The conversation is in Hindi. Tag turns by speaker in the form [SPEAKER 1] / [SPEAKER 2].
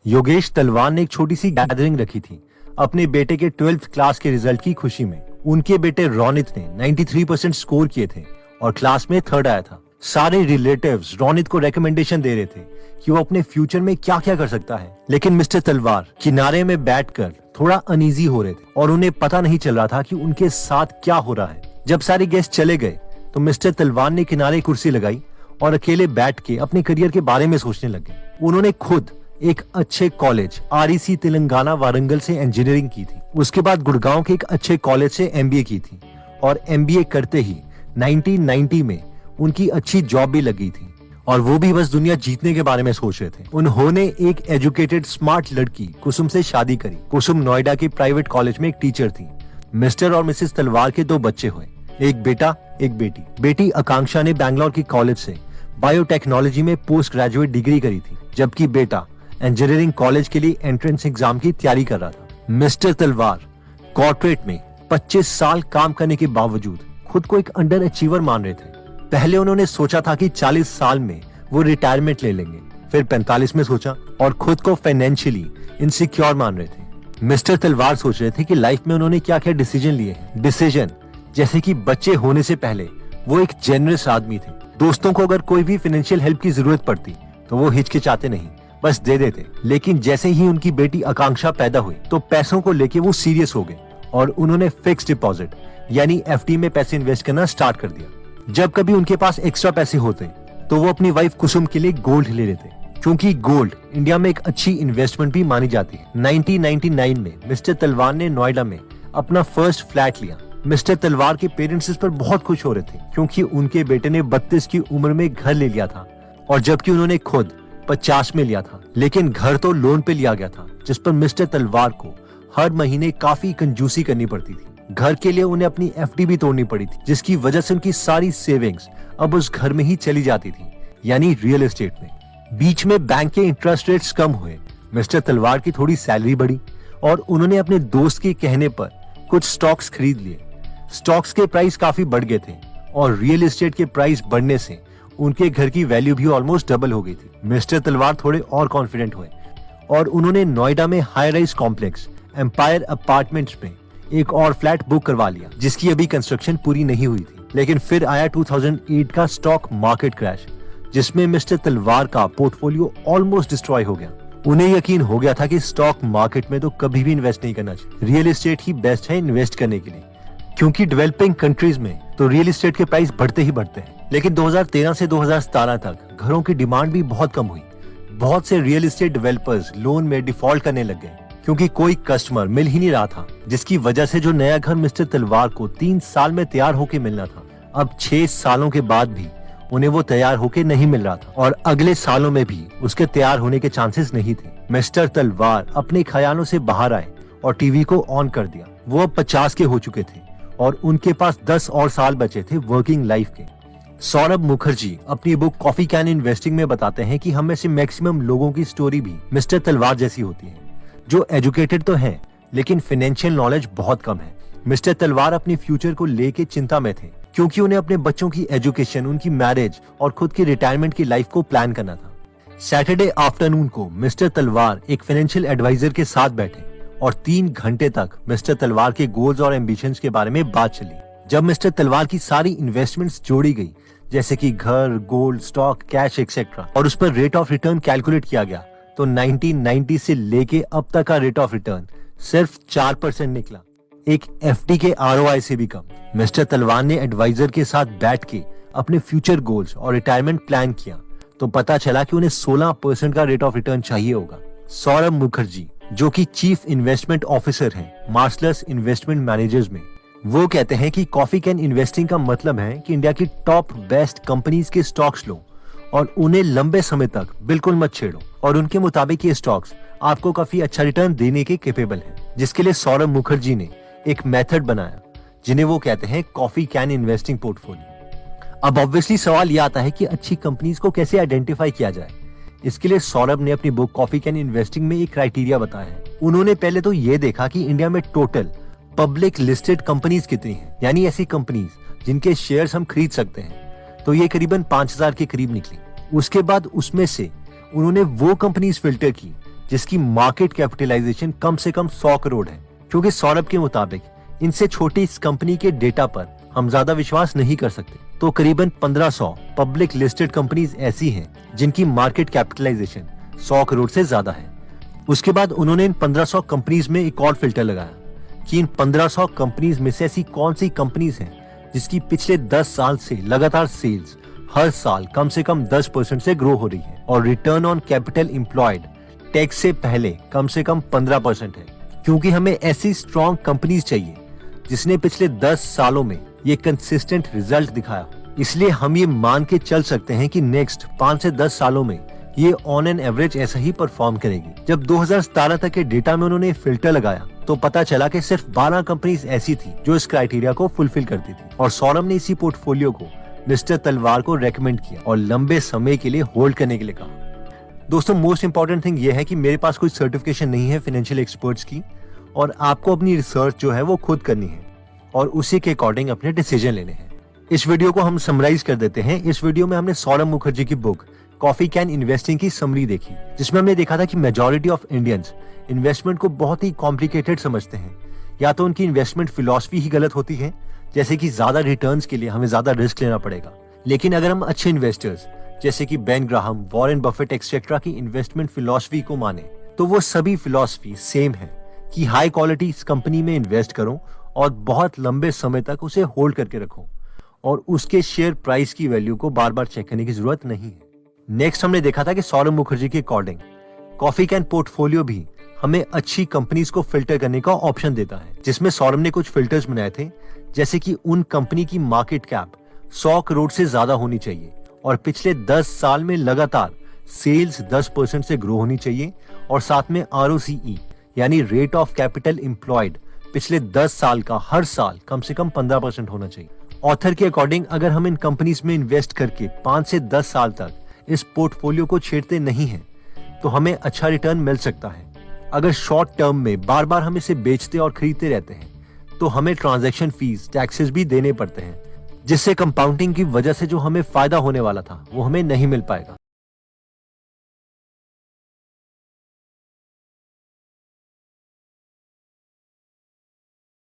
[SPEAKER 1] योगेश तलवार ने एक छोटी सी गैदरिंग रखी थी अपने बेटे के 12th क्लास के रिजल्ट की खुशी में। उनके बेटे रोनित ने 93% स्कोर किए थे और क्लास में थर्ड आया था। सारे रिलेटिव्स रोनित को रिकमेंडेशन दे रहे थे कि वो अपने फ्यूचर में क्या क्या कर सकता है, लेकिन मिस्टर तलवार किनारे में बैठकर थोड़ा अनईजी हो रहे थे और उन्हें पता नहीं चल रहा था कि उनके साथ क्या हो रहा है। जब सारे गेस्ट चले गए तो मिस्टर तलवार ने किनारे कुर्सी लगाई और अकेले बैठ के अपने करियर के बारे में सोचने लगे। उन्होंने खुद एक अच्छे कॉलेज REC तेलंगाना वारंगल से इंजीनियरिंग की थी। उसके बाद गुड़गांव के एक अच्छे कॉलेज से MBA की थी और MBA करते ही 1990 में उनकी अच्छी जॉब भी लगी थी और वो भी बस दुनिया जीतने के बारे में सोच रहे थे। उन्होंने एक एजुकेटेड स्मार्ट लड़की कुसुम से शादी करी। कुसुम नोएडा के प्राइवेट कॉलेज में एक टीचर थी। मिस्टर और मिसेस तलवार के 2 बच्चे हुए, एक बेटा एक बेटी। बेटी आकांक्षा ने बैंगलोर की कॉलेज से बायोटेक्नोलॉजी में पोस्ट ग्रेजुएट डिग्री करी थी, जबकि बेटा इंजीनियरिंग कॉलेज के लिए एंट्रेंस एग्जाम की तैयारी कर रहा था। मिस्टर तलवार कॉर्पोरेट में 25 साल काम करने के बावजूद खुद को एक अंडर अचीवर मान रहे थे। पहले उन्होंने सोचा था कि 40 साल में वो रिटायरमेंट ले लेंगे, फिर 45 में सोचा और खुद को फाइनेंशियली इनसिक्योर मान रहे थे। मिस्टर तलवार सोच रहे थे कि लाइफ में उन्होंने क्या क्या डिसीजन लिए हैं। डिसीजन जैसे कि बच्चे होने से पहले वो एक जेनरस आदमी थे। दोस्तों को अगर कोई भी फाइनेंशियल हेल्प की जरूरत पड़ती तो वो हिचकिचाते नहीं, बस दे देते। लेकिन जैसे ही उनकी बेटी आकांक्षा पैदा हुई तो पैसों को लेके वो सीरियस हो गए और उन्होंने फिक्स डिपॉजिट यानी FD में पैसे इन्वेस्ट करना स्टार्ट कर दिया। जब कभी उनके पास एक्स्ट्रा पैसे होते तो वो अपनी वाइफ कुसुम के लिए गोल्ड ले लेते, क्योंकि गोल्ड इंडिया में एक अच्छी इन्वेस्टमेंट भी मानी जाती है। 1999 में मिस्टर तलवार ने नोएडा में अपना फर्स्ट फ्लैट लिया। मिस्टर तलवार के पेरेंट्स इस पर बहुत खुश हो रहे थे, क्योंकि उनके बेटे ने 32 की उम्र में घर ले लिया था और जबकि उन्होंने खुद 50 में लिया था। लेकिन घर तो लोन पे लिया गया था, जिस पर मिस्टर तलवार को हर महीने काफी कंजूसी करनी पड़ती थी। घर के लिए उन्हें अपनी FD भी तोड़नी पड़ी थी, जिसकी वजह से उनकी सारी सेविंग्स अब उस घर में ही चली जाती थी, यानी रियल एस्टेट में। बीच में बैंक के इंटरेस्ट रेट्स कम हुए, मिस्टर तलवार की थोड़ी सैलरी बढ़ी और उन्होंने अपने दोस्त के कहने पर कुछ स्टॉक्स खरीद लिए। स्टॉक्स के प्राइस काफी बढ़ गए थे और रियल एस्टेट के प्राइस बढ़ने से उनके घर की वैल्यू भी ऑलमोस्ट डबल हो गई थी। मिस्टर तलवार थोड़े और कॉन्फिडेंट हुए और उन्होंने नोएडा में high rise complex Empire apartments में एक और फ्लैट बुक करवा लिया, जिसकी अभी कंस्ट्रक्शन पूरी नहीं हुई थी। लेकिन फिर आया 2008 का स्टॉक मार्केट क्रैश, जिसमें मिस्टर तलवार का पोर्टफोलियो ऑलमोस्ट डिस्ट्रॉय हो गया। उन्हें यकीन हो गया था कि स्टॉक मार्केट में तो कभी भी इन्वेस्ट नहीं करना चाहिए, रियल एस्टेट ही बेस्ट है इन्वेस्ट करने के लिए, क्योंकि डेवलपिंग कंट्रीज में तो रियल एस्टेट के प्राइस बढ़ते ही बढ़ते हैं। लेकिन 2013 से 2017 तक घरों की डिमांड भी बहुत कम हुई। बहुत से रियल एस्टेट डेवलपर्स लोन में डिफॉल्ट करने लग गए, क्योंकि कोई कस्टमर मिल ही नहीं रहा था, जिसकी वजह से जो नया घर मिस्टर तलवार को 3 साल में तैयार होके मिलना था, अब 6 सालों के बाद भी उन्हें वो तैयार होके नहीं मिल रहा था और अगले सालों में भी उसके तैयार होने के चांसेस नहीं थे। मिस्टर तलवार अपने ख्यालों से बाहर आए और टीवी को ऑन कर दिया। वो अब 50 के हो चुके थे और उनके पास 10 और साल बचे थे वर्किंग लाइफ के। सौरभ मुखर्जी अपनी बुक कॉफी कैन इन्वेस्टिंग में बताते हैं कि हम में से मैक्सिमम लोगों की स्टोरी भी मिस्टर तलवार जैसी होती है, जो एजुकेटेड तो हैं लेकिन फाइनेंशियल नॉलेज बहुत कम है। मिस्टर तलवार अपने फ्यूचर को लेके चिंता में थे, क्योंकि उन्हें अपने बच्चों की एजुकेशन, उनकी मैरिज और खुद की रिटायरमेंट की लाइफ को प्लान करना था। सैटरडे आफ्टरनून को मिस्टर तलवार एक फाइनेंशियल एडवाइजर के साथ बैठे और 3 घंटे तक मिस्टर तलवार के गोल्स और एम्बिशंस के बारे में बात चली। जब मिस्टर तलवार की सारी इन्वेस्टमेंट्स जोड़ी गई, जैसे कि घर, गोल्ड, स्टॉक, कैश एक्सेट्रा, और उस पर रेट ऑफ रिटर्न कैलकुलेट किया गया, तो 1990 से लेके अब तक का रेट ऑफ रिटर्न सिर्फ 4% निकला, एक FD के ROI से भी कम। मिस्टर तलवार ने एडवाइजर के साथ बैठ के अपने फ्यूचर गोल्स और रिटायरमेंट प्लान किया, तो पता चला कि उन्हें 16% का रेट ऑफ रिटर्न चाहिए होगा। सौरभ मुखर्जी, जो कि चीफ इन्वेस्टमेंट ऑफिसर हैं मार्शलस इन्वेस्टमेंट मैनेजर्स में, वो कहते हैं कि कॉफी कैन इन्वेस्टिंग का मतलब है कि इंडिया की टॉप बेस्ट कंपनीज के स्टॉक्स लो और उन्हें लंबे समय तक बिल्कुल मत छेड़ो, और उनके मुताबिक ये स्टॉक्स आपको काफी अच्छा रिटर्न देने के कैपेबल हैं, जिसके लिए सौरभ मुखर्जी ने एक मेथड बनाया, जिन्हें वो कहते हैं कॉफी कैन इन्वेस्टिंग पोर्टफोलियो। अब ऑब्वियसली सवाल ये आता है कि अच्छी कंपनीज को कैसे आइडेंटिफाई किया जाए। इसके लिए सौरभ ने अपनी बुक कॉफी कैन इन्वेस्टिंग में एक क्राइटेरिया बताया है। उन्होंने पहले तो ये देखा कि इंडिया में टोटल पब्लिक लिस्टेड कंपनीज कितनी हैं, यानी ऐसी कंपनीज जिनके शेयर्स हम खरीद सकते हैं, तो ये करीबन 5000 के करीब निकली। उसके बाद उसमें से उन्होंने वो कंपनीज फिल्टर की जिसकी मार्केट कैपिटलाइजेशन कम से कम 100 करोड़ है। क्योंकि सौरभ के मुताबिक इनसे छोटी इस कंपनी के डेटा पर हम ज्यादा विश्वास नहीं कर सकते, तो करीबन 1500 पब्लिक लिस्टेड कंपनीज ऐसी हैं जिनकी मार्केट कैपिटलाइजेशन 100 करोड़ से ज्यादा है। उसके बाद उन्होंने इन 1500 कंपनीज में एक और फिल्टर लगाया कि इन 1500 कंपनीज में से ऐसी कौन सी कंपनीज हैं जिसकी पिछले 10 साल से लगातार सेल्स हर साल कम से कम 10% से ग्रो हो रही है और return on capital employed tax से पहले कम से कम 15% है। क्योंकि हमें ऐसी स्ट्रॉन्ग कंपनीज चाहिए जिसने पिछले 10 सालों में ये कंसिस्टेंट रिजल्ट दिखाया, इसलिए हम ये मान के चल सकते हैं कि नेक्स्ट 5 से 10 सालों में ये ऑन एन एवरेज ऐसा ही परफॉर्म करेगी। जब 2017 तक के डेटा में उन्होंने फिल्टर लगाया तो पता चला कि सिर्फ 12 कंपनीज ऐसी थी जो इस क्राइटेरिया को फुलफिल करती थी और सौरभ ने इसी पोर्टफोलियो को मिस्टर तलवार को रेकमेंड किया और लंबे समय के लिए होल्ड करने के लिए कहा। दोस्तों, मोस्ट इंपॉर्टेंट थिंग ये है कि मेरे पास कोई सर्टिफिकेशन नहीं है फाइनेंशियल एक्सपर्ट्स की और आपको अपनी रिसर्च जो है वो खुद करनी है और उसी के अकॉर्डिंग अपने डिसीजन लेने हैं। इस वीडियो को हम समराइज कर देते हैं। इस वीडियो में हमने सौरभ मुखर्जी की बुक कॉफी कैन इन्वेस्टिंग की समरी देखी, जिसमें हमने देखा था कि मेजॉरिटी ऑफ इंडियंस इन्वेस्टमेंट को बहुत ही कॉम्प्लिकेटेड समझते हैं। या तो उनकी इन्वेस्टमेंट फिलॉसफी ही गलत होती है, जैसे कि ज्यादा रिटर्न्स के लिए हमें ज्यादा रिस्क लेना पड़ेगा। लेकिन अगर हम अच्छे इन्वेस्टर्स जैसे कि Ben Graham, Warren Buffett etcetera की इन्वेस्टमेंट फिलॉसफी को माने तो वो सभी फिलॉसफी सेम है कि हाई क्वालिटी इस कंपनी में इन्वेस्ट करो और बहुत लंबे समय तक उसे होल्ड करके रखो और उसके शेयर प्राइस की वैल्यू को बार बार चेक करने की जरूरत नहीं है। नेक्स्ट हमने देखा था कि सौरभ मुखर्जी के अकॉर्डिंग कॉफी कैन पोर्टफोलियो भी हमें अच्छी कंपनीज को फिल्टर करने का ऑप्शन देता है, जिसमें सौरभ ने कुछ फिल्टर्स बनाए थे, जैसे कि उन कंपनी की मार्केट कैप 100 करोड़ से ज्यादा होनी चाहिए और पिछले 10 साल में लगातार सेल्स 10% से ग्रो होनी चाहिए और साथ में ROCE यानी रेट ऑफ कैपिटल एम्प्लॉयड पिछले 10 साल का हर साल कम से कम 15% होना चाहिए। ऑथर के अकॉर्डिंग अगर हम इन कंपनीज में इन्वेस्ट करके 5 से 10 साल तक इस पोर्टफोलियो को छेड़ते नहीं हैं तो हमें अच्छा रिटर्न मिल सकता है। अगर शॉर्ट टर्म में बार बार हम इसे बेचते और खरीदते रहते हैं तो हमें ट्रांजैक्शन फीस, टैक्सेस भी देने पड़ते हैं, जिससे कंपाउंडिंग की वजह से जो हमें फायदा होने वाला था वो हमें नहीं मिल पाएगा।